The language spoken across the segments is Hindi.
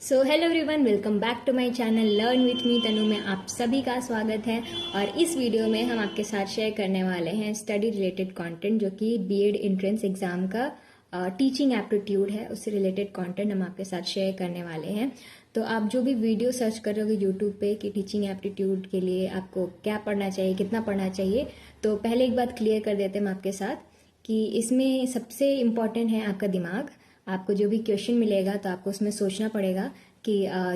So hello everyone, welcome back to my channel learn with me Tanu में आप सभी का स्वागत है। और इस वीडियो में हम आपके साथ शेयर करने वाले हैं स्टडी रिलेटेड कंटेंट, जो कि बीएड एंट्रेंस एग्जाम का टीचिंग एप्टीट्यूड है। उससे रिलेटेड कंटेंट हम आपके साथ शेयर करने वाले हैं। तो आप जो भी वीडियो सर्च करोगे यूट्यूब पे कि टीचिंग एप्टीट्यूड के लिए आपको क्या पढ़ना चाहिए, कितना पढ़ना चाहिए, तो पहले एक बात क्लियर कर देते हैं हम आपके साथ कि इसमें सबसे इम्पॉर्टेंट है आपका दिमाग। आपको जो भी क्वेश्चन मिलेगा तो आपको उसमें सोचना पड़ेगा कि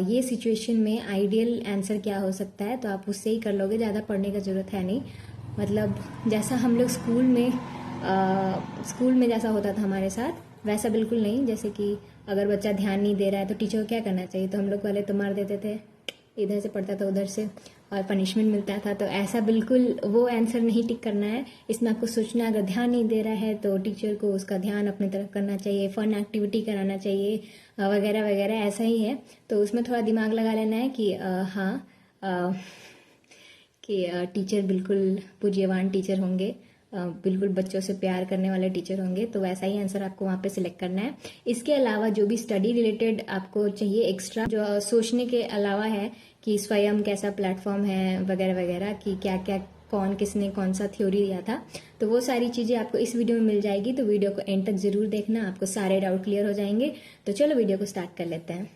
ये सिचुएशन में आइडियल आंसर क्या हो सकता है, तो आप उससे ही कर लोगे। ज़्यादा पढ़ने का ज़रूरत है नहीं। मतलब जैसा हम लोग स्कूल में जैसा होता था हमारे साथ, वैसा बिल्कुल नहीं। जैसे कि अगर बच्चा ध्यान नहीं दे रहा है तो टीचर को क्या करना चाहिए, तो हम लोग वाले तो मार देते थे, इधर से पढ़ता था उधर से, और पनिशमेंट मिलता था। तो ऐसा बिल्कुल वो आंसर नहीं टिक करना है। इसमें आपको सोचना, अगर ध्यान नहीं दे रहा है तो टीचर को उसका ध्यान अपनी तरफ करना चाहिए, फन एक्टिविटी कराना चाहिए, वगैरह वगैरह। ऐसा ही है। तो उसमें थोड़ा दिमाग लगा लेना है कि टीचर बिल्कुल पूज्यवान टीचर होंगे, बिल्कुल बच्चों से प्यार करने वाले टीचर होंगे। तो वैसा ही आंसर आपको वहाँ पे सिलेक्ट करना है। इसके अलावा जो भी स्टडी रिलेटेड आपको चाहिए एक्स्ट्रा, जो सोचने के अलावा है कि स्वयं कैसा प्लेटफॉर्म है वगैरह वगैरह, कि क्या क्या कौन किसने कौन सा थ्योरी दिया था, तो वो सारी चीज़ें आपको इस वीडियो में मिल जाएगी। तो वीडियो को एंड तक जरूर देखना, आपको सारे डाउट क्लियर हो जाएंगे। तो चलो वीडियो को स्टार्ट कर लेते हैं।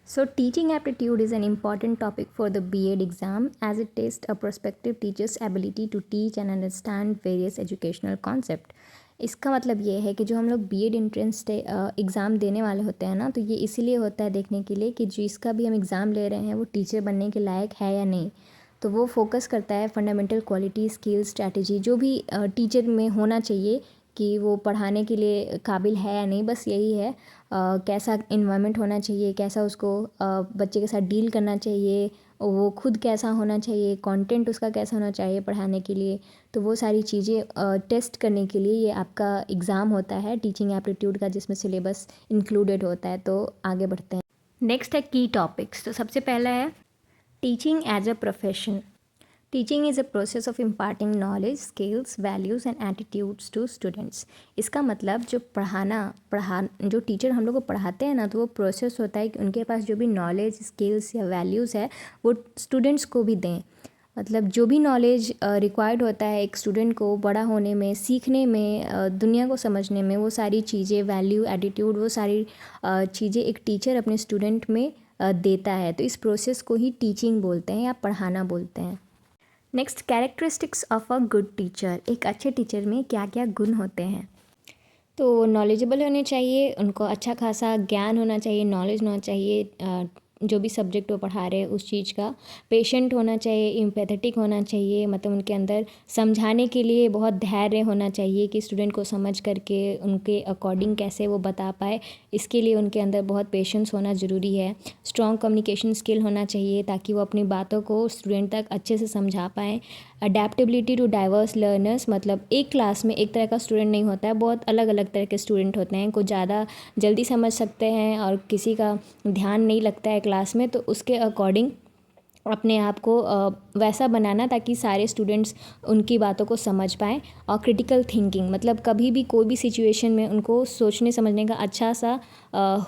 So, teaching aptitude is an important topic for the BEd exam, as it tests a prospective teacher's ability to teach and understand various educational concept. इसका मतलब ये है कि जो हम लोग बीएड एंट्रेंस एग्ज़ाम देने वाले होते हैं ना, तो ये इसीलिए होता है देखने के लिए कि जिसका भी हम एग्ज़ाम ले रहे हैं वो टीचर बनने के लायक है या नहीं। तो वो फोकस करता है फंडामेंटल क्वालिटी, स्किल, स्ट्रैटेजी, जो भी टीचर में होना चाहिए कि वो पढ़ाने के लिए काबिल है या नहीं। बस यही है। कैसा इन्वायरमेंट होना चाहिए, कैसा उसको बच्चे के साथ डील करना चाहिए, वो खुद कैसा होना चाहिए, कंटेंट उसका कैसा होना चाहिए पढ़ाने के लिए। तो वो सारी चीज़ें टेस्ट करने के लिए ये आपका एग्ज़ाम होता है टीचिंग एप्टीट्यूड का, जिसमें सिलेबस इंक्लूडेड होता है। तो आगे बढ़ते हैं। नेक्स्ट है की टॉपिक्स। तो सबसे पहला है teaching as a profession. Teaching is a process of imparting knowledge, skills, values and attitudes to students. इसका मतलब जो जो टीचर हम लोग को पढ़ाते हैं ना, तो वो प्रोसेस होता है कि उनके पास जो भी नॉलेज, स्किल्स या वैल्यूज़ है वो स्टूडेंट्स को भी दें। मतलब जो भी नॉलेज रिक्वायर्ड होता है एक स्टूडेंट को बड़ा होने में, सीखने में, दुनिया को समझने में, वो सारी चीज़ें, वैल्यू, एटीट्यूड, वो सारी चीज़ें एक टीचर अपने स्टूडेंट में देता है। तो इस प्रोसेस को ही टीचिंग बोलते हैं या पढ़ाना बोलते हैं। Next, characteristics of a good teacher. एक अच्छे टीचर में क्या क्या गुण होते हैं? तो नॉलेजेबल होने चाहिए, उनको अच्छा खासा ज्ञान होना चाहिए, नॉलेज होना चाहिए जो भी सब्जेक्ट वो पढ़ा रहे हैं उस चीज़ का। पेशेंट होना चाहिए, एम्पैथेटिक होना चाहिए, मतलब उनके अंदर समझाने के लिए बहुत धैर्य होना चाहिए कि स्टूडेंट को समझ करके उनके अकॉर्डिंग कैसे वो बता पाए। इसके लिए उनके अंदर बहुत पेशेंस होना ज़रूरी है। स्ट्रॉन्ग कम्युनिकेशन स्किल होना चाहिए ताकि वो अपनी बातों को स्टूडेंट तक अच्छे से समझा पाएँ। अडेप्टेबिलिटी टू डाइवर्स लर्नर्स, मतलब एक क्लास में एक तरह का स्टूडेंट नहीं होता है, बहुत अलग अलग तरह के स्टूडेंट होते हैं। कुछ ज़्यादा जल्दी समझ सकते हैं और किसी का ध्यान नहीं लगता है क्लास में, तो उसके अकॉर्डिंग अपने आप को वैसा बनाना ताकि सारे स्टूडेंट्स उनकी बातों को समझ पाएँ। और क्रिटिकल थिंकिंग, मतलब कभी भी कोई भी सिचुएशन में उनको सोचने समझने का अच्छा सा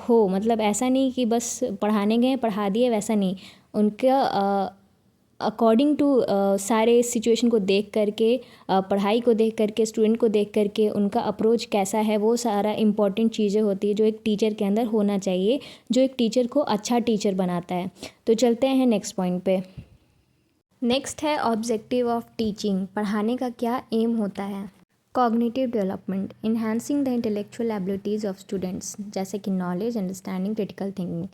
हो। मतलब ऐसा नहीं कि बस पढ़ाने गए पढ़ा दिए, वैसा नहीं। उनका अकॉर्डिंग टू सारे सिचुएशन को देख करके, पढ़ाई को देख करके, स्टूडेंट को देख करके उनका अप्रोच कैसा है, वो सारा इम्पॉर्टेंट चीज़ें होती है जो एक टीचर के अंदर होना चाहिए, जो एक टीचर को अच्छा टीचर बनाता है। तो चलते हैं नेक्स्ट पॉइंट पे। नेक्स्ट है ऑब्जेक्टिव ऑफ टीचिंग। पढ़ाने का क्या एम होता है? Cognitive development, enhancing the intellectual abilities of students, जैसे कि knowledge, understanding, critical thinking.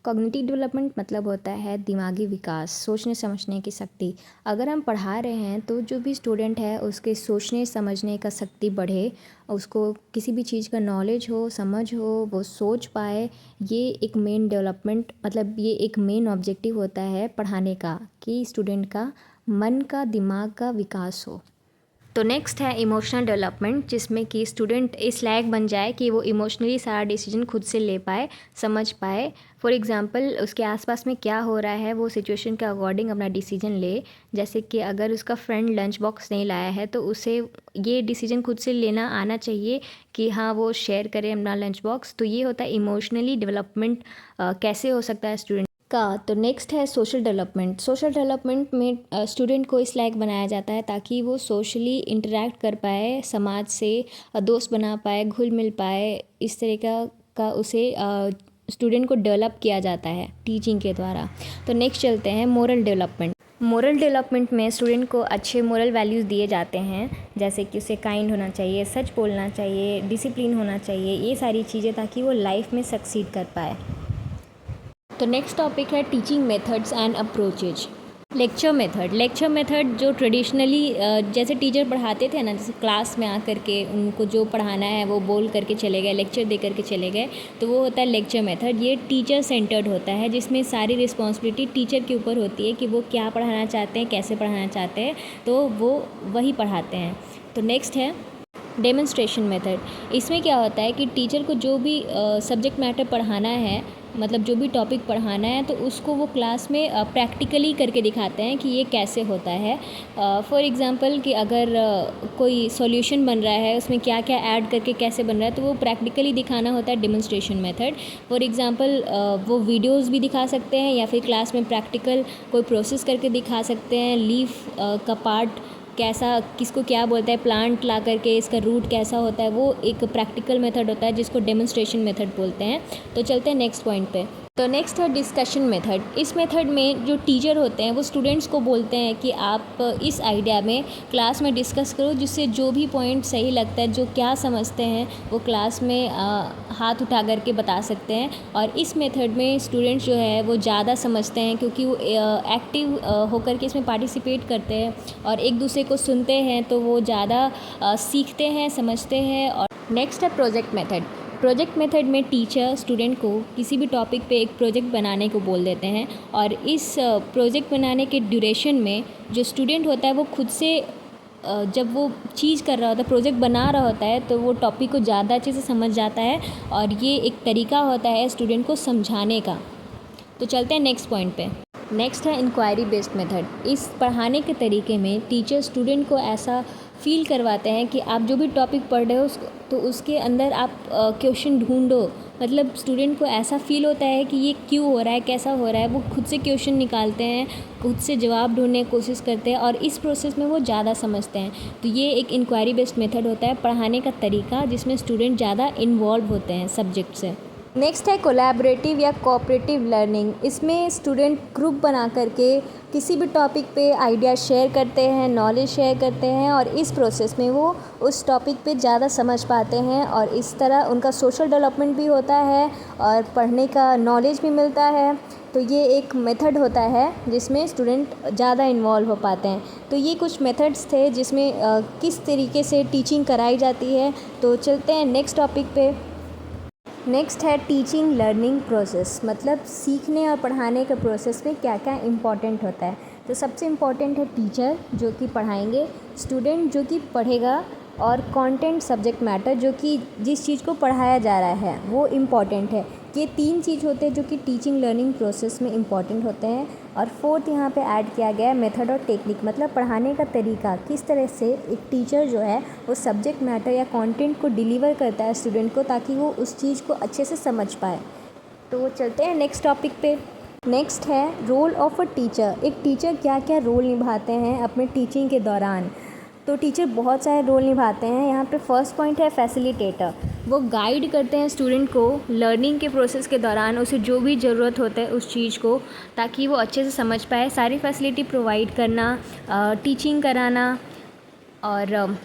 Cognitive development मतलब होता है दिमागी विकास, सोचने समझने की शक्ति। अगर हम पढ़ा रहे हैं तो जो भी स्टूडेंट है उसके सोचने समझने का शक्ति बढ़े, उसको किसी भी चीज़ का नॉलेज हो, समझ हो, वो सोच पाए। ये एक मेन डेवलपमेंट, मतलब ये एक मेन ऑब्जेक्टिव होता है पढ़ाने का, कि स्टूडेंट का मन का, दिमाग का विकास हो। तो नेक्स्ट है इमोशनल डेवलपमेंट, जिसमें कि स्टूडेंट इस लायक बन जाए कि वो इमोशनली सारा डिसीजन खुद से ले पाए, समझ पाए। फॉर एग्जांपल उसके आसपास में क्या हो रहा है वो सिचुएशन के अकॉर्डिंग अपना डिसीजन ले। जैसे कि अगर उसका फ्रेंड लंच बॉक्स नहीं लाया है तो उसे ये डिसीजन खुद से लेना आना चाहिए कि हाँ वो शेयर करे अपना लंच बॉक्स। तो ये होता है इमोशनली डेवलपमेंट कैसे हो सकता है स्टूडेंट का। तो नेक्स्ट है सोशल डेवलपमेंट। सोशल डेवलपमेंट में स्टूडेंट को इस लायक बनाया जाता है ताकि वो सोशली इंटरेक्ट कर पाए, समाज से दोस्त बना पाए, घुल मिल पाए। इस तरीका का उसे स्टूडेंट को डेवलप किया जाता है टीचिंग के द्वारा। तो नेक्स्ट चलते हैं मोरल डेवलपमेंट। मोरल डेवलपमेंट में स्टूडेंट को अच्छे मोरल वैल्यूज़ दिए जाते हैं, जैसे कि उसे काइंड होना चाहिए, सच बोलना चाहिए, डिसिप्लिन होना चाहिए, ये सारी चीज़ें, ताकि वो लाइफ में सक्सीड कर पाए। तो नेक्स्ट टॉपिक है teaching methods and approaches. Lecture method जो ट्रेडिशनली जैसे टीचर पढ़ाते थे ना, जैसे क्लास में आकर के उनको जो पढ़ाना है वो बोल करके चले गए, लेक्चर दे करके चले गए, तो वो होता है लेक्चर मेथड। ये टीचर सेंटर्ड होता है, जिसमें सारी रिस्पॉन्सिबिलिटी टीचर के ऊपर होती है कि वो क्या पढ़ाना चाहते हैं, कैसे पढ़ाना चाहते हैं, तो वो वही पढ़ाते हैं। तो नेक्स्ट है डेमोन्स्ट्रेशन मेथड। इसमें क्या होता है कि टीचर को जो भी सब्जेक्ट मैटर पढ़ाना है, मतलब जो भी टॉपिक पढ़ाना है, तो उसको वो क्लास में प्रैक्टिकली करके दिखाते हैं कि ये कैसे होता है। फॉर एग्ज़ाम्पल कि अगर कोई सॉल्यूशन बन रहा है, उसमें क्या क्या ऐड करके कैसे बन रहा है, तो वो प्रैक्टिकली दिखाना होता है डेमोन्स्ट्रेशन मेथड। फॉर एग्ज़ाम्पल वो वीडियोज़ भी दिखा सकते हैं या फिर क्लास में प्रैक्टिकल कोई प्रोसेस करके दिखा सकते हैं। लीफ का पार्ट कैसा, किसको क्या बोलता है, प्लांट ला करके इसका रूट कैसा होता है, वो एक प्रैक्टिकल मेथड होता है जिसको डेमोन्स्ट्रेशन मेथड बोलते हैं। तो चलते हैं नेक्स्ट पॉइंट पे। तो नेक्स्ट है डिस्कशन मेथड। इस मेथड में जो टीचर होते हैं वो स्टूडेंट्स को बोलते हैं कि आप इस आइडिया में क्लास में डिस्कस करो, जिससे जो भी पॉइंट सही लगता है, जो क्या समझते हैं, वो क्लास में हाथ उठा करके बता सकते हैं। और इस मेथड में स्टूडेंट्स जो है वो ज़्यादा समझते हैं, क्योंकि वो एक्टिव होकर के इसमें पार्टिसिपेट करते हैं और एक दूसरे को सुनते हैं, तो वो ज़्यादा सीखते हैं, समझते हैं। और नेक्स्ट है प्रोजेक्ट मेथड। प्रोजेक्ट मेथड में टीचर स्टूडेंट को किसी भी टॉपिक पे एक प्रोजेक्ट बनाने को बोल देते हैं, और इस प्रोजेक्ट बनाने के ड्यूरेशन में जो स्टूडेंट होता है वो खुद से जब वो चीज़ कर रहा होता है, प्रोजेक्ट बना रहा होता है, तो वो टॉपिक को ज़्यादा अच्छे से समझ जाता है, और ये एक तरीका होता है स्टूडेंट को समझाने का। तो चलते हैं नेक्स्ट पॉइंट पे। नेक्स्ट है इंक्वायरी बेस्ड मेथड। इस पढ़ाने के तरीके में टीचर स्टूडेंट को ऐसा फील करवाते हैं कि आप जो भी टॉपिक पढ़ रहे हो तो उसके अंदर आप क्वेश्चन ढूंढो। मतलब स्टूडेंट को ऐसा फील होता है कि ये क्यों हो रहा है, कैसा हो रहा है, वो खुद से क्वेश्चन निकालते हैं, खुद से जवाब ढूंढने की कोशिश करते हैं, और इस प्रोसेस में वो ज़्यादा समझते हैं। तो ये एक इंक्वायरी बेस्ड मेथड होता है, पढ़ाने का तरीका जिसमें स्टूडेंट ज़्यादा इन्वॉल्व होते हैं सब्जेक्ट से। नेक्स्ट है कोलैबोरेटिव या कोऑपरेटिव लर्निंग। इसमें स्टूडेंट ग्रुप बना करके किसी भी टॉपिक पे आइडिया शेयर करते हैं, नॉलेज शेयर करते हैं, और इस प्रोसेस में वो उस टॉपिक पे ज़्यादा समझ पाते हैं, और इस तरह उनका सोशल डेवलपमेंट भी होता है और पढ़ने का नॉलेज भी मिलता है। तो ये एक मेथड होता है जिसमें स्टूडेंट ज़्यादा इन्वॉल्व हो पाते हैं। तो ये कुछ मेथड्स थे जिसमें किस तरीके से टीचिंग कराई जाती है। तो चलते हैं नेक्स्ट टॉपिक पे। नेक्स्ट है टीचिंग लर्निंग प्रोसेस, मतलब सीखने और पढ़ाने के प्रोसेस में क्या क्या इम्पॉर्टेंट होता है। तो सबसे इम्पॉर्टेंट है टीचर जो कि पढ़ाएंगे, स्टूडेंट जो कि पढ़ेगा, और कंटेंट सब्जेक्ट मैटर जो कि जिस चीज़ को पढ़ाया जा रहा है वो इम्पॉर्टेंट है। ये तीन चीज़ होते हैं जो कि टीचिंग लर्निंग प्रोसेस में इम्पॉर्टेंट होते हैं। और फोर्थ यहाँ पे ऐड किया गया है मेथड और टेक्निक, मतलब पढ़ाने का तरीका, किस तरह से एक टीचर जो है वो सब्जेक्ट मैटर या कंटेंट को डिलीवर करता है स्टूडेंट को, ताकि वो उस चीज़ को अच्छे से समझ पाए। तो चलते हैं नेक्स्ट टॉपिक पे। नेक्स्ट है रोल ऑफ अ टीचर। एक टीचर क्या क्या रोल निभाते हैं अपने टीचिंग के दौरान। तो टीचर बहुत सारे रोल निभाते हैं। यहाँ पे फर्स्ट पॉइंट है फैसिलिटेटर। वो गाइड करते हैं स्टूडेंट को लर्निंग के प्रोसेस के दौरान, उसे जो भी ज़रूरत होता है उस चीज़ को, ताकि वो अच्छे से समझ पाए। सारी फैसिलिटी प्रोवाइड करना, टीचिंग कराना, और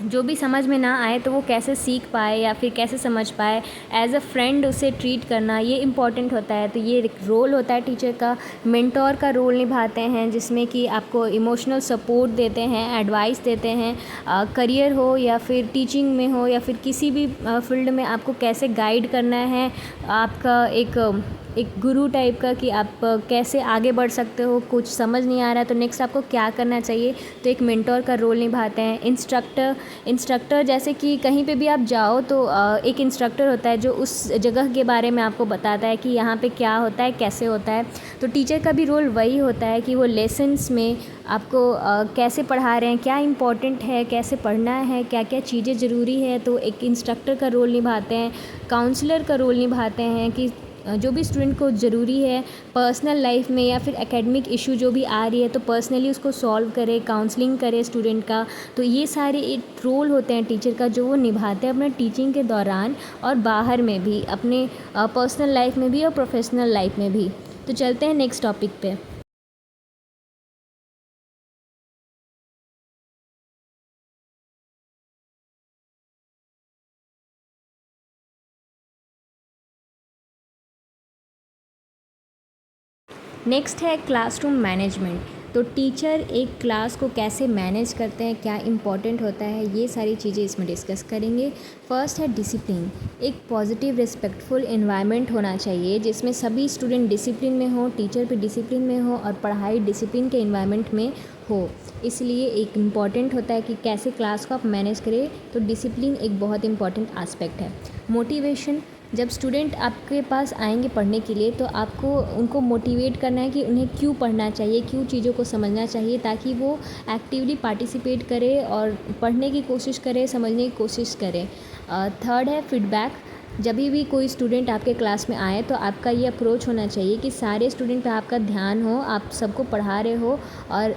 जो भी समझ में ना आए तो वो कैसे सीख पाए या फिर कैसे समझ पाए, एज अ फ्रेंड उसे ट्रीट करना, ये इम्पॉर्टेंट होता है। तो ये एक रोल होता है टीचर का। मेंटोर का रोल निभाते हैं, जिसमें कि आपको इमोशनल सपोर्ट देते हैं, एडवाइस देते हैं, करियर हो या फिर टीचिंग में हो या फिर किसी भी फील्ड में आपको कैसे गाइड करना है, आपका एक एक गुरु टाइप का कि आप कैसे आगे बढ़ सकते हो, कुछ समझ नहीं आ रहा है तो नेक्स्ट आपको क्या करना चाहिए, तो एक मेंटोर का रोल निभाते हैं। इंस्ट्रक्टर जैसे कि कहीं पे भी आप जाओ तो एक इंस्ट्रक्टर होता है जो उस जगह के बारे में आपको बताता है कि यहाँ पे क्या होता है, कैसे होता है। तो टीचर का भी रोल वही होता है कि वो लेसन्स में आपको कैसे पढ़ा रहे हैं, क्या इम्पोर्टेंट है, कैसे पढ़ना है, क्या क्या चीज़ें ज़रूरी है। तो एक इंस्ट्रक्टर का रोल निभाते हैं, काउंसलर का रोल निभाते हैं कि जो भी स्टूडेंट को ज़रूरी है पर्सनल लाइफ में या फिर एकेडमिक इशू जो भी आ रही है तो पर्सनली उसको सॉल्व करे, काउंसलिंग करे स्टूडेंट का। तो ये सारे एक रोल होते हैं टीचर का जो वो निभाते हैं अपने टीचिंग के दौरान और बाहर में भी, अपने पर्सनल लाइफ में भी और प्रोफेशनल लाइफ में भी। तो चलते हैं नेक्स्ट टॉपिक पे। नेक्स्ट है क्लासरूम मैनेजमेंट। तो टीचर एक क्लास को कैसे मैनेज करते हैं, क्या इम्पोर्टेंट होता है, ये सारी चीज़ें इसमें डिस्कस करेंगे। फर्स्ट है डिसिप्लिन। एक पॉजिटिव रिस्पेक्टफुल एनवायरनमेंट होना चाहिए जिसमें सभी स्टूडेंट डिसिप्लिन में हो, टीचर भी डिसिप्लिन में हो और पढ़ाई डिसिप्लिन के एनवायरनमेंट में हो। इसलिए एक इम्पॉर्टेंट होता है कि कैसे क्लास को आप मैनेज करें, तो डिसिप्लिन एक बहुत इंपॉर्टेंट आस्पेक्ट है। मोटिवेशन, जब स्टूडेंट आपके पास आएंगे पढ़ने के लिए तो आपको उनको मोटिवेट करना है कि उन्हें क्यों पढ़ना चाहिए, क्यों चीज़ों को समझना चाहिए, ताकि वो एक्टिवली पार्टिसिपेट करे और पढ़ने की कोशिश करे, समझने की कोशिश करे। थर्ड है फीडबैक। जब भी कोई स्टूडेंट आपके क्लास में आए तो आपका ये अप्रोच होना चाहिए कि सारे स्टूडेंट पे आपका ध्यान हो, आप सबको पढ़ा रहे हो और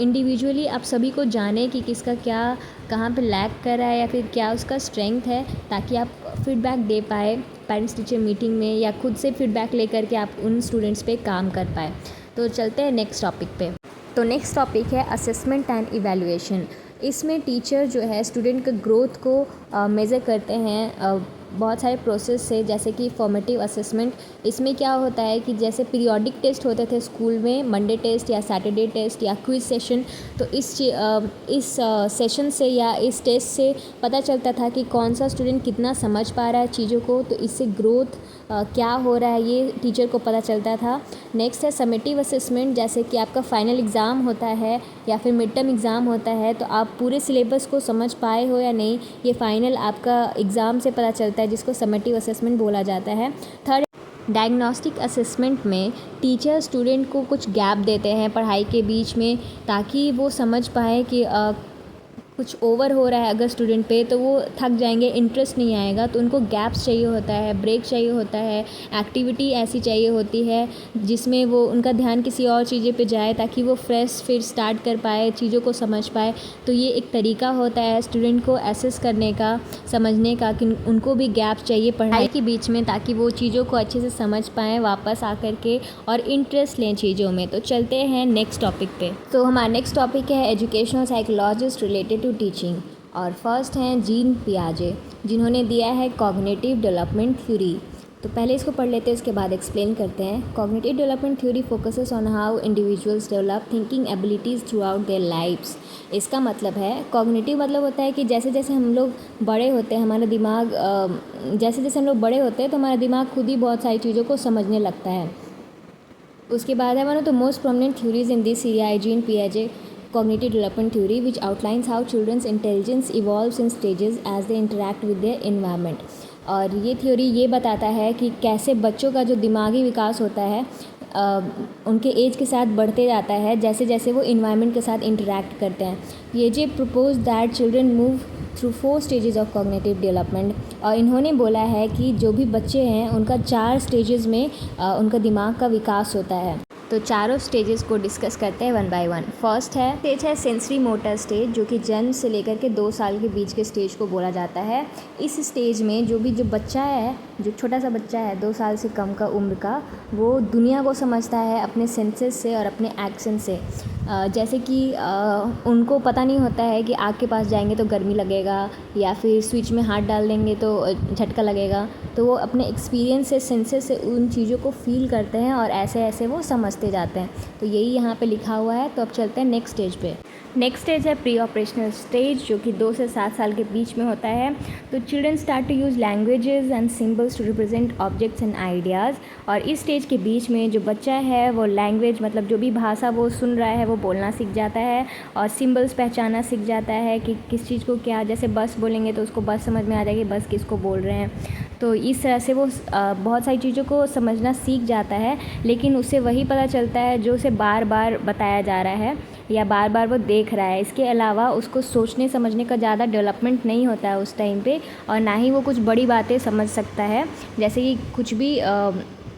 इंडिविजुअली आप सभी को जाने कि किसका क्या कहाँ पे लैग कर रहा है या फिर क्या उसका स्ट्रेंथ है, ताकि आप फीडबैक दे पाए पेरेंट्स टीचर मीटिंग में या खुद से फीडबैक लेकर के आप उन स्टूडेंट्स पे काम कर पाए। तो चलते हैं नेक्स्ट टॉपिक पे। तो नेक्स्ट टॉपिक है असेसमेंट एंड इवैल्यूएशन। इसमें टीचर जो है स्टूडेंट के ग्रोथ को मेज़र करते हैं बहुत सारे प्रोसेस से, जैसे कि फॉर्मेटिव असेसमेंट। इसमें क्या होता है कि जैसे पीरियोडिक टेस्ट होते थे स्कूल में, मंडे टेस्ट या सैटरडे टेस्ट या क्विज सेशन, तो इस सेशन से या इस टेस्ट से पता चलता था कि कौन सा स्टूडेंट कितना समझ पा रहा है चीज़ों को, तो इससे ग्रोथ क्या हो रहा है ये टीचर को पता चलता था। नेक्स्ट है समेटिव असेसमेंट। जैसे कि आपका फाइनल एग्ज़ाम होता है या फिर मिड टर्म एग्ज़ाम होता है तो आप पूरे सिलेबस को समझ पाए हो या नहीं, ये फाइनल आपका एग्ज़ाम से पता चलता है, जिसको समेटिव असेसमेंट बोला जाता है। थर्ड, डायग्नोस्टिक असेसमेंट में टीचर स्टूडेंट को कुछ गैप देते हैं पढ़ाई के बीच में, ताकि वो समझ पाए कि कुछ ओवर हो रहा है अगर स्टूडेंट पे तो वो थक जाएंगे, इंटरेस्ट नहीं आएगा, तो उनको गैप्स चाहिए होता है, ब्रेक चाहिए होता है, एक्टिविटी ऐसी चाहिए होती है जिसमें वो उनका ध्यान किसी और चीज़ें पे जाए ताकि वो फ्रेश फिर स्टार्ट कर पाए, चीज़ों को समझ पाए। तो ये एक तरीका होता है स्टूडेंट को एसेस करने का, समझने का, कि उनको भी गैप चाहिए पढ़ाई के बीच में ताकि वो चीज़ों को अच्छे से समझ पाएँ वापस आकर के और इंटरेस्ट लें चीज़ों में। तो चलते हैं नेक्स्ट टॉपिक पे। तो हमारा नेक्स्ट टॉपिक है educational psychologist related to teaching, और फर्स्ट हैं जीन पियाजे, जिन्होंने दिया है कॉग्निटिव डेवलपमेंट थ्योरी। तो पहले इसको पढ़ लेते हैं, उसके बाद एक्सप्लेन करते हैं। Cognitive development theory focuses on how individuals develop thinking abilities throughout their lifes. इसका मतलब है, कॉग्निटिव मतलब होता है कि जैसे जैसे हम लोग बड़े होते हैं, हमारा दिमाग जैसे जैसे हम लोग बड़े होते हैं तो हमारा दिमाग खुद ही बहुत सारी चीज़ों को समझने लगता है। उसके बाद है one of the most prominent theories in this area है gene पियाजे cognitive development theory, which outlines how children's intelligence evolves in stages as they interact with their environment। और ये थ्योरी ये बताता है कि कैसे बच्चों का जो दिमागी विकास होता है उनके एज के साथ बढ़ते जाता है जैसे जैसे वो इन्वायरमेंट के साथ इंटरेक्ट करते हैं। पियाजे propose that children move through 4 stages of cognitive development, और इन्होंने बोला है कि जो भी बच्चे हैं उनका 4 स्टेजेस में उनका दिमाग का विकास होता है। तो चारों स्टेजेस को डिस्कस करते हैं one by one. First stage है सेंसरी मोटर स्टेज, जो कि जन्म से लेकर के 2 साल के बीच के स्टेज को बोला जाता है। इस स्टेज में जो बच्चा है, जो छोटा सा बच्चा है 2 साल से कम का उम्र का, वो दुनिया को समझता है अपने सेंसेस से और अपने एक्शन से। जैसे कि उनको पता नहीं होता है कि आग के पास जाएंगे तो गर्मी लगेगा या फिर स्विच में हाथ डाल देंगे तो झटका लगेगा, तो वो अपने एक्सपीरियंस से, सेंसेस से उन चीज़ों को फील करते हैं और ऐसे ऐसे वो समझते समझते जाते हैं। तो यही यहाँ पे लिखा हुआ है। तो अब चलते हैं नेक्स्ट स्टेज पे। नेक्स्ट स्टेज है प्री ऑपरेशनल स्टेज, जो कि 2 से 7 साल के बीच में होता है। तो children start to use languages and symbols to represent objects and ideas. और इस स्टेज के बीच में जो बच्चा है वो लैंग्वेज, मतलब जो भी भाषा वो सुन रहा है वो बोलना सीख जाता है, और सिंबल्स पहचानना सीख जाता है कि किस चीज़ को क्या, जैसे बस बोलेंगे तो उसको बस समझ में आ जाएगी बस किसको बोल रहे हैं। तो इस तरह से वो बहुत सारी चीज़ों को समझना सीख जाता है, लेकिन उससे वही पता चलता है जो उसे बार बार बताया जा रहा है या बार बार वो देख रहा है। इसके अलावा उसको सोचने समझने का ज़्यादा डेवलपमेंट नहीं होता है उस टाइम पे, और ना ही वो कुछ बड़ी बातें समझ सकता है। जैसे कि कुछ भी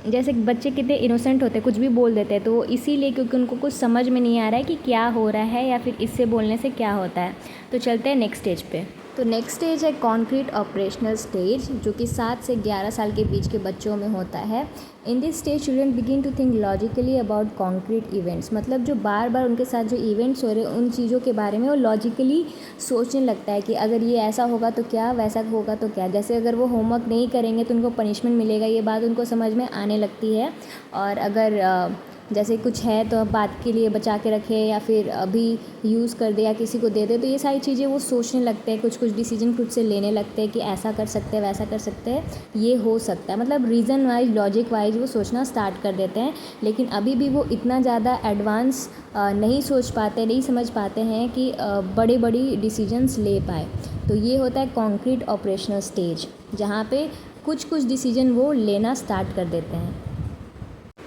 जैसे बच्चे कितने इनोसेंट होते हैं, कुछ भी बोल देते हैं, तो वो इसीलिए क्योंकि उनको कुछ समझ में नहीं आ रहा है कि क्या हो रहा है या फिर इससे बोलने से क्या होता है। तो चलते हैं नेक्स्ट स्टेज पे। तो नेक्स्ट स्टेज है कॉन्क्रीट ऑपरेशनल स्टेज, जो कि 7 से 11 साल के बीच के बच्चों में होता है। In this stage children begin to think logically about concrete events, मतलब जो बार बार उनके साथ जो इवेंट्स हो रहे हैं उन चीज़ों के बारे में वो लॉजिकली सोचने लगता है कि अगर ये ऐसा होगा तो क्या, वैसा होगा तो क्या। जैसे अगर वो होमवर्क नहीं करेंगे तो उनको पनिशमेंट मिलेगा, ये बात उनको समझ में आने लगती है। और अगर जैसे कुछ है तो बात के लिए बचा के रखे या फिर अभी यूज़ कर दे या किसी को दे दे, तो ये सारी चीज़ें वो सोचने लगते हैं, कुछ कुछ डिसीजन खुद से लेने लगते हैं कि ऐसा कर सकते हैं, वैसा कर सकते हैं, ये हो सकता है। मतलब रीज़न वाइज, लॉजिक वाइज वो सोचना स्टार्ट कर देते हैं, लेकिन अभी भी वो इतना ज़्यादा एडवांस नहीं सोच पाते, नहीं समझ पाते हैं कि बड़े बड़ी डिसीजंस ले पाए। तो ये होता है कॉन्क्रीट ऑपरेशनल स्टेज, जहाँ पे कुछ कुछ डिसीजन वो लेना स्टार्ट कर देते हैं।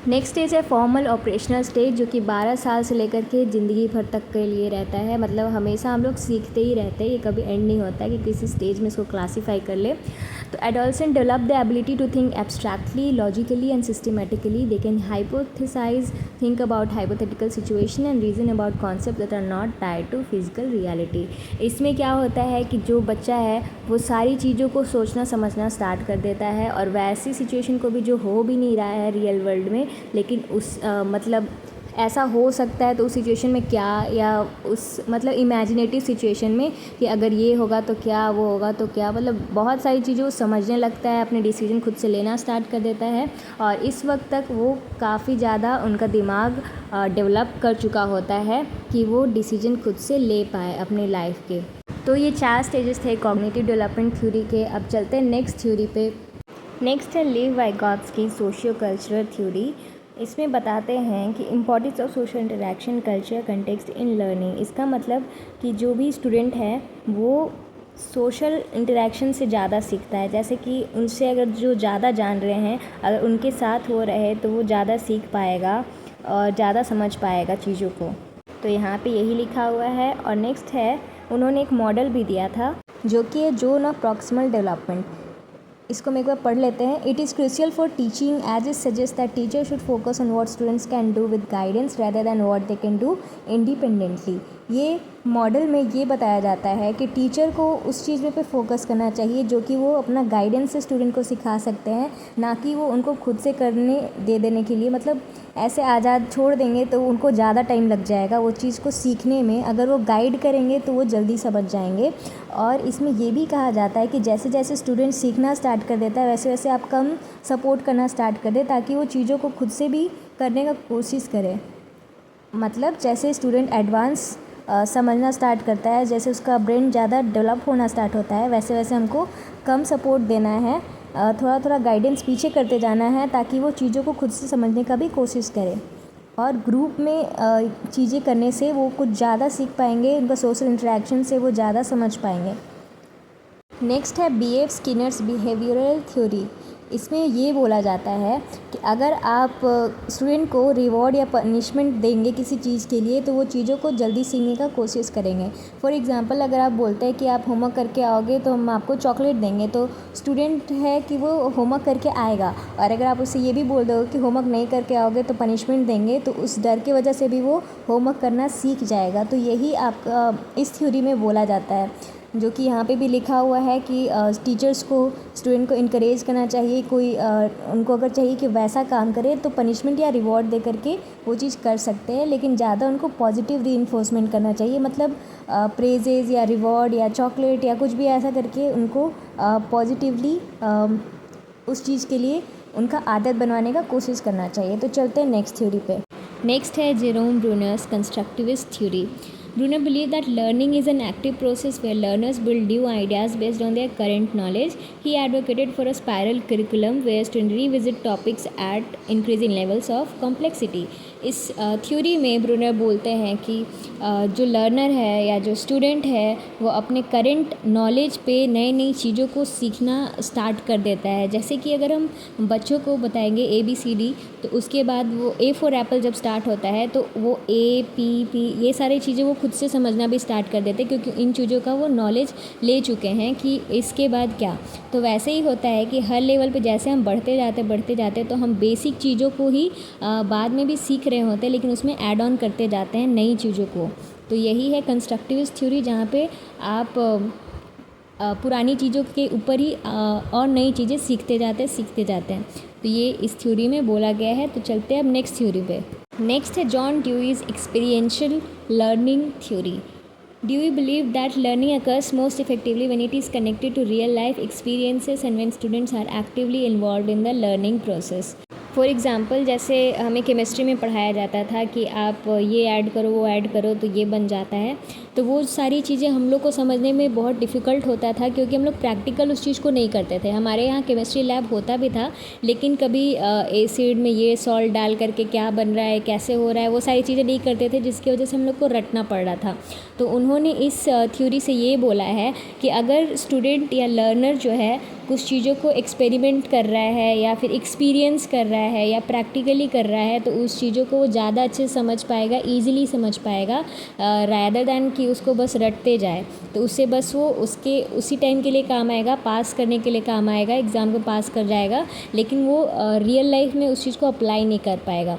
नेक्स्ट स्टेज है फॉर्मल ऑपरेशनल स्टेज, जो कि 12 साल से लेकर के ज़िंदगी भर तक के लिए रहता है। मतलब हमेशा हम लोग सीखते ही रहते हैं, ये कभी एंड नहीं होता है कि किसी स्टेज में इसको क्लासीफाई कर ले। तो adolescent develop the ability to think abstractly, logically and systematically. They can hypothesize, think about hypothetical situation and reason about concept that are not tied to physical reality. इसमें क्या होता है कि जो बच्चा है वो सारी चीज़ों को सोचना समझना स्टार्ट कर देता है, और वैसी सिचुएशन को भी जो हो भी नहीं रहा है रियल वर्ल्ड में, लेकिन उस मतलब ऐसा हो सकता है तो उस सिचुएशन में क्या, या उस मतलब इमेजिनेटिव सिचुएशन में कि अगर ये होगा तो क्या, वो होगा तो क्या, मतलब बहुत सारी चीज़ें वो समझने लगता है, अपने डिसीजन खुद से लेना स्टार्ट कर देता है। और इस वक्त तक वो काफ़ी ज़्यादा उनका दिमाग डेवलप कर चुका होता है कि वो डिसीजन खुद से ले पाए अपने लाइफ के। तो ये 4 स्टेजेस थे कॉग्निटिव डेवलपमेंट थ्योरी के। अब चलते हैं नेक्स्ट थ्योरी पे। नेक्स्ट है leave Vygotsky socio cultural theory. इसमें बताते हैं कि importance of social interaction, culture, context in learning. इसका मतलब कि जो भी स्टूडेंट है वो सोशल इंटरेक्शन से ज़्यादा सीखता है। जैसे कि उनसे अगर जो ज़्यादा जान रहे हैं, अगर उनके साथ हो रहे तो वो ज़्यादा सीख पाएगा और ज़्यादा समझ पाएगा चीज़ों को। तो यहाँ पे यही लिखा हुआ है। और नेक्स्ट है, उन्होंने एक मॉडल भी दिया था जो कि है जोन ऑफ प्रॉक्सिमल डेवलपमेंट। इसको हम एक बार पढ़ लेते हैं। It is crucial for teaching as it suggest that teacher should focus on what students can do with guidance rather than what they can do independently. ये मॉडल में ये बताया जाता है कि टीचर को उस चीज़ पे फोकस करना चाहिए जो कि वो अपना गाइडेंस से स्टूडेंट को सिखा सकते हैं, ना कि वो उनको खुद से करने दे देने के लिए। मतलब ऐसे आज़ाद छोड़ देंगे तो उनको ज़्यादा टाइम लग जाएगा वो चीज़ को सीखने में। अगर वो गाइड करेंगे तो वो जल्दी समझ जाएंगे। और इसमें ये भी कहा जाता है कि जैसे जैसे स्टूडेंट सीखना स्टार्ट कर देता है वैसे वैसे आप कम सपोर्ट करना स्टार्ट कर दें, ताकि वो चीज़ों को खुद से भी करने का कोशिश करे। मतलब जैसे स्टूडेंट एडवांस समझना स्टार्ट करता है, जैसे उसका ब्रेन ज़्यादा डेवलप होना स्टार्ट होता है, वैसे वैसे हमको कम सपोर्ट देना है, थोड़ा थोड़ा गाइडेंस पीछे करते जाना है, ताकि वो चीज़ों को खुद से समझने का भी कोशिश करे। और ग्रुप में चीज़ें करने से वो कुछ ज़्यादा सीख पाएंगे, उनका सोशल इंटरेक्शन से वो ज़्यादा समझ पाएंगे। नेक्स्ट है B.F. Skinner's behavioural theory. इसमें ये बोला जाता है कि अगर आप स्टूडेंट को रिवॉर्ड या पनिशमेंट देंगे किसी चीज़ के लिए तो वो चीज़ों को जल्दी सीखने का कोशिश करेंगे। फॉर एग्ज़ाम्पल, अगर आप बोलते हैं कि आप होमवर्क करके आओगे तो हम आपको चॉकलेट देंगे, तो स्टूडेंट है कि वो होमवर्क करके आएगा। और अगर आप उससे ये भी बोल दो कि होमवर्क नहीं करके आओगे तो पनिशमेंट देंगे, तो उस डर की वजह से भी वो होमवर्क करना सीख जाएगा। तो यही आपका इस थ्योरी में बोला जाता है, जो कि यहाँ पे भी लिखा हुआ है कि टीचर्स को स्टूडेंट को इनकरेज करना चाहिए। कोई उनको अगर चाहिए कि वैसा काम करे तो पनिशमेंट या रिवॉर्ड दे करके वो चीज़ कर सकते हैं, लेकिन ज़्यादा उनको पॉजिटिव रीइंफोर्समेंट करना चाहिए। मतलब प्रेजेस या रिवॉर्ड या चॉकलेट या कुछ भी ऐसा करके उनको पॉजिटिवली उस चीज़ के लिए उनका आदत बनवाने का कोशिश करना चाहिए। तो चलते हैं नेक्स्ट थ्योरी पे। नेक्स्ट है Jerome Brunner's constructivist theory. Brunner believed that learning is an active process where learners build new ideas based on their current knowledge. He advocated for a spiral curriculum where students revisit topics at increasing levels of complexity. इस थ्योरी में ब्रूनर बोलते हैं कि जो लर्नर है या जो स्टूडेंट है वो अपने करंट नॉलेज पे नई नई चीज़ों को सीखना स्टार्ट कर देता है. जैसे कि अगर हम बच्चों को बताएंगे ABCD, तो उसके बाद वो A फॉर एप्पल जब स्टार्ट होता है तो वो A P ये सारी चीज़ें वो खुद से समझना भी स्टार्ट कर देते हैं, क्योंकि इन चीज़ों का वो नॉलेज ले चुके हैं कि इसके बाद क्या. तो वैसे ही होता है कि हर लेवल पे जैसे हम बढ़ते जाते तो हम बेसिक चीज़ों को ही बाद में भी सीख रहे होते हैं, लेकिन उसमें ऐड ऑन करते जाते हैं नई चीज़ों को. तो यही है कंस्ट्रक्टिविस्ट थ्योरी, जहाँ पे आप पुरानी चीज़ों के ऊपर ही और नई चीज़ें सीखते जाते हैं. तो ये इस थ्योरी में बोला गया है. तो चलते हैं अब नेक्स्ट थ्योरी पे. नेक्स्ट है John Dewey's experiential learning theory. Dewey believed that learning occurs most effectively when it is connected to real life experiences and when students are actively involved in the learning process. For example, जैसे हमें केमिस्ट्री में पढ़ाया जाता था कि आप ये ऐड करो वो ऐड करो तो ये बन जाता है. तो वो सारी चीज़ें हम लोग को समझने में बहुत डिफ़िकल्ट होता था, क्योंकि हम लोग प्रैक्टिकल उस चीज़ को नहीं करते थे. हमारे यहाँ केमिस्ट्री लैब होता भी था, लेकिन कभी एसिड में ये सॉल्ट डाल करके क्या बन रहा है, कैसे हो रहा है, वो सारी चीज़ें नहीं करते थे, जिसकी वजह से हम लोग को रटना पड़ रहा था. तो उन्होंने इस थ्योरी से ये बोला है कि अगर स्टूडेंट या लर्नर जो है कुछ चीज़ों को एक्सपेरिमेंट कर रहा है या फिर एक्सपीरियंस कर रहा है या प्रैक्टिकली कर रहा है, तो उस चीज़ों को वो ज़्यादा अच्छे से समझ पाएगा, ईज़िली समझ पाएगा, रादर दैन कि उसको बस रटते जाए. तो उससे बस वो उसके उसी टाइम के लिए काम आएगा, पास करने के लिए काम आएगा, एग्ज़ाम को पास कर जाएगा, लेकिन वो रियल लाइफ में उस चीज़ को अप्लाई नहीं कर पाएगा.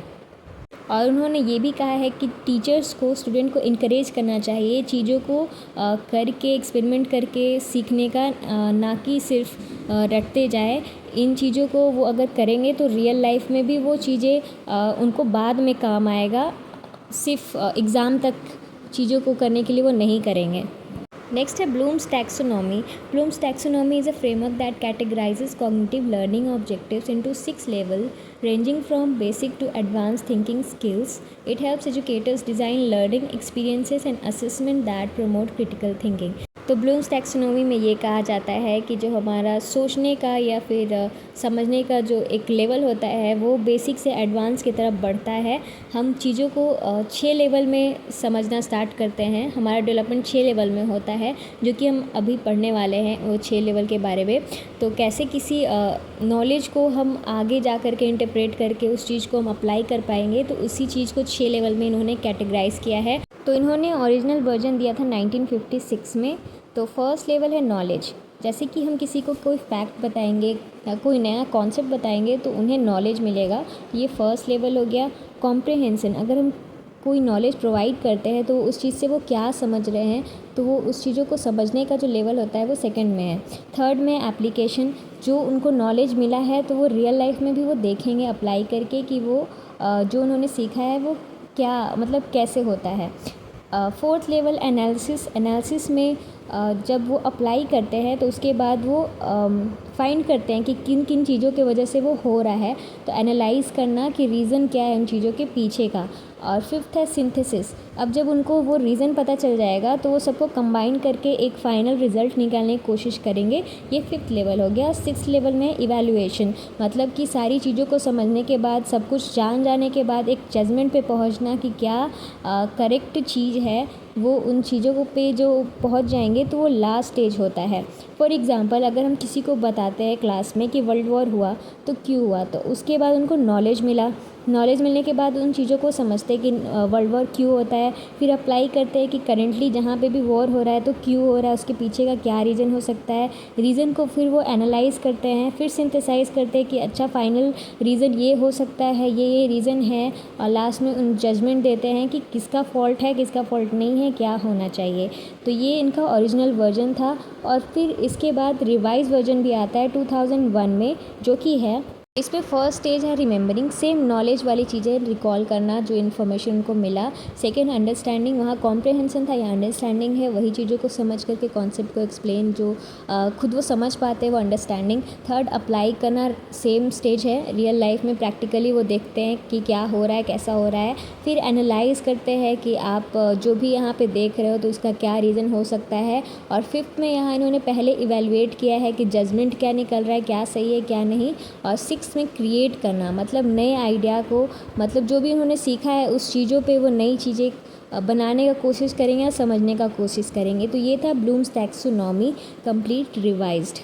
और उन्होंने ये भी कहा है कि टीचर्स को स्टूडेंट को इनकरेज करना चाहिए चीज़ों को करके एक्सपेरिमेंट करके सीखने का, ना कि सिर्फ रटते जाए. इन चीज़ों को वो अगर करेंगे तो रियल लाइफ में भी वो चीज़ें उनको बाद में काम आएगा, सिर्फ एग्ज़ाम तक चीज़ों को करने के लिए वो नहीं करेंगे. नेक्स्ट है Bloom's taxonomy. Bloom's taxonomy is a framework that categorizes cognitive learning objectives into 6 levels, ranging from basic to advanced thinking skills. It helps educators design learning experiences and assessment that promote critical thinking. तो ब्लूम्स टैक्सोनॉमी में ये कहा जाता है कि जो हमारा सोचने का या फिर समझने का जो एक लेवल होता है वो बेसिक से एडवांस की तरफ बढ़ता है. हम चीज़ों को 6 लेवल में समझना स्टार्ट करते हैं. हमारा डेवलपमेंट 6 लेवल में होता है, जो कि हम अभी पढ़ने वाले हैं वो 6 लेवल के बारे में. तो कैसे किसी नॉलेज को हम आगे जा कर के इंटरप्रेट करके उस चीज़ को हम अप्लाई कर पाएंगे, तो उसी चीज़ को 6 लेवल में इन्होंने कैटेगराइज़ किया है. तो इन्होंने ओरिजिनल वर्जन दिया था 1956 में. तो फर्स्ट लेवल है नॉलेज. जैसे कि हम किसी को कोई फैक्ट बताएंगे या कोई नया कॉन्सेप्ट बताएंगे तो उन्हें नॉलेज मिलेगा. ये फर्स्ट लेवल हो गया. कॉम्प्रिहेंशन, अगर हम कोई नॉलेज प्रोवाइड करते हैं तो उस चीज़ से वो क्या समझ रहे हैं, तो वो उस चीज़ों को समझने का जो लेवल होता है वो सेकंड में है. थर्ड में एप्लीकेशन, जो उनको नॉलेज मिला है तो वो रियल लाइफ में भी वो देखेंगे अप्लाई करके कि वो जो उन्होंने सीखा है वो क्या मतलब कैसे होता है. Fourth level analysis. एनालिसिस में जब वो अप्लाई करते हैं तो उसके बाद वो फाइंड करते हैं कि किन किन चीज़ों की वजह से वो हो रहा है. तो एनालाइज़ करना कि रीज़न क्या है उन चीज़ों के पीछे का. और फिफ्थ है सिंथेसिस. अब जब उनको वो रीज़न पता चल जाएगा तो वो सबको कंबाइन करके एक फ़ाइनल रिज़ल्ट निकालने की कोशिश करेंगे. ये फिफ्थ लेवल हो गया. सिक्स्थ लेवल में इवैल्यूएशन, मतलब कि सारी चीज़ों को समझने के बाद, सब कुछ जान जाने के बाद एक जजमेंट पे पहुंचना कि क्या करेक्ट चीज़ है, वो उन चीज़ों को पे जो पहुंच जाएंगे तो वो लास्ट स्टेज होता है. फॉर एग्ज़ाम्पल, अगर हम किसी को बताते हैं क्लास में कि वर्ल्ड वॉर हुआ तो क्यों हुआ, तो उसके बाद उनको नॉलेज मिला. नॉलेज मिलने के बाद उन चीज़ों को समझते हैं कि वर्ल्ड वॉर क्यों होता है. फिर अप्लाई करते हैं कि करेंटली जहाँ पे भी वॉर हो रहा है तो क्यों हो रहा है, उसके पीछे का क्या रीज़न हो सकता है. रीज़न को फिर वो एनालाइज़ करते हैं, फिर सिंथेसाइज़ करते हैं कि अच्छा फाइनल रीज़न ये हो सकता है, ये रीज़न है, और लास्ट में उन जजमेंट देते हैं कि किसका फ़ॉल्ट है, किसका फ़ॉल्ट नहीं है, क्या होना चाहिए. तो ये इनका ओरिजिनल वर्जन था. और फिर इसके बाद रिवाइज वर्जन भी आता है 2001 में, जो कि है इसमें फर्स्ट स्टेज है रिमेंबरिंग, सेम नॉलेज वाली चीज़ें रिकॉल करना जो इन्फॉर्मेशन उनको मिला। सेकंड अंडरस्टैंडिंग, वहाँ कॉम्प्रहेंशन था, या अंडरस्टैंडिंग है, वही चीज़ों को समझ करके कॉन्सेप्ट को एक्सप्लेन जो खुद वो समझ पाते हैं वो अंडरस्टैंडिंग। थर्ड अप्लाई करना, सेम स्टेज है, रियल लाइफ में प्रैक्टिकली वो देखते हैं कि क्या हो रहा है, कैसा हो रहा है। फिर एनालाइज करते हैं कि आप जो भी यहाँ पे देख रहे हो तो उसका क्या रीज़न हो सकता है। और फिफ्थ में यहाँ इन्होंने पहले इवेलुएट किया है कि जजमेंट क्या निकल रहा है, क्या सही है क्या नहीं। और सिक्स में क्रिएट करना, मतलब नए आइडिया को, मतलब जो भी उन्होंने सीखा है उस चीज़ों पे वो नई चीज़ें बनाने का कोशिश करेंगे या समझने का कोशिश करेंगे। तो ये था ब्लूम्स टैक्सोनॉमी कंप्लीट रिवाइज्ड।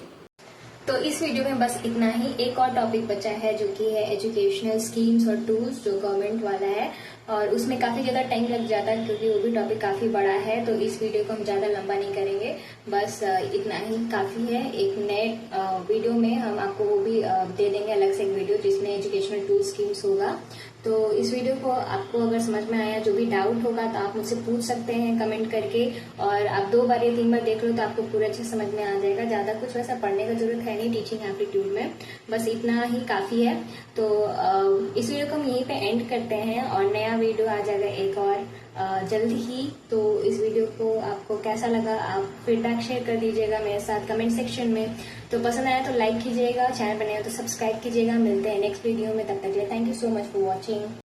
तो इस वीडियो में बस इतना ही। एक और टॉपिक बचा है जो कि है एजुकेशनल स्कीम्स और टूल्स जो गवर्नमेंट वाला है, और उसमें काफ़ी ज़्यादा टाइम लग जाता है क्योंकि वो भी टॉपिक काफ़ी बड़ा है। तो इस वीडियो को हम ज़्यादा लंबा नहीं करेंगे, बस इतना ही काफ़ी है। एक नए वीडियो में हम आपको वो भी दे देंगे, अलग से एक वीडियो जिसमें एजुकेशनल टूल स्कीम्स होगा। तो इस वीडियो को आपको अगर समझ में आया, जो भी डाउट होगा तो आप मुझसे पूछ सकते हैं कमेंट करके, और आप 2 बार या 3 बार देख लो तो आपको पूरा अच्छे समझ में आ जाएगा। ज़्यादा कुछ वैसा पढ़ने का जरूरत है नहीं टीचिंग एप्टीट्यूड में, बस इतना ही काफ़ी है। तो इस वीडियो को हम यहीं पे एंड करते हैं और नया वीडियो आ जाएगा एक और जल्द ही। तो इस वीडियो को आपको कैसा लगा आप फीडबैक शेयर कर दीजिएगा मेरे साथ कमेंट सेक्शन में। तो पसंद आया तो लाइक कीजिएगा, चैनल पर नया हो तो सब्सक्राइब कीजिएगा। मिलते हैं नेक्स्ट वीडियो में, तब तक के लिए thank you so much for watching.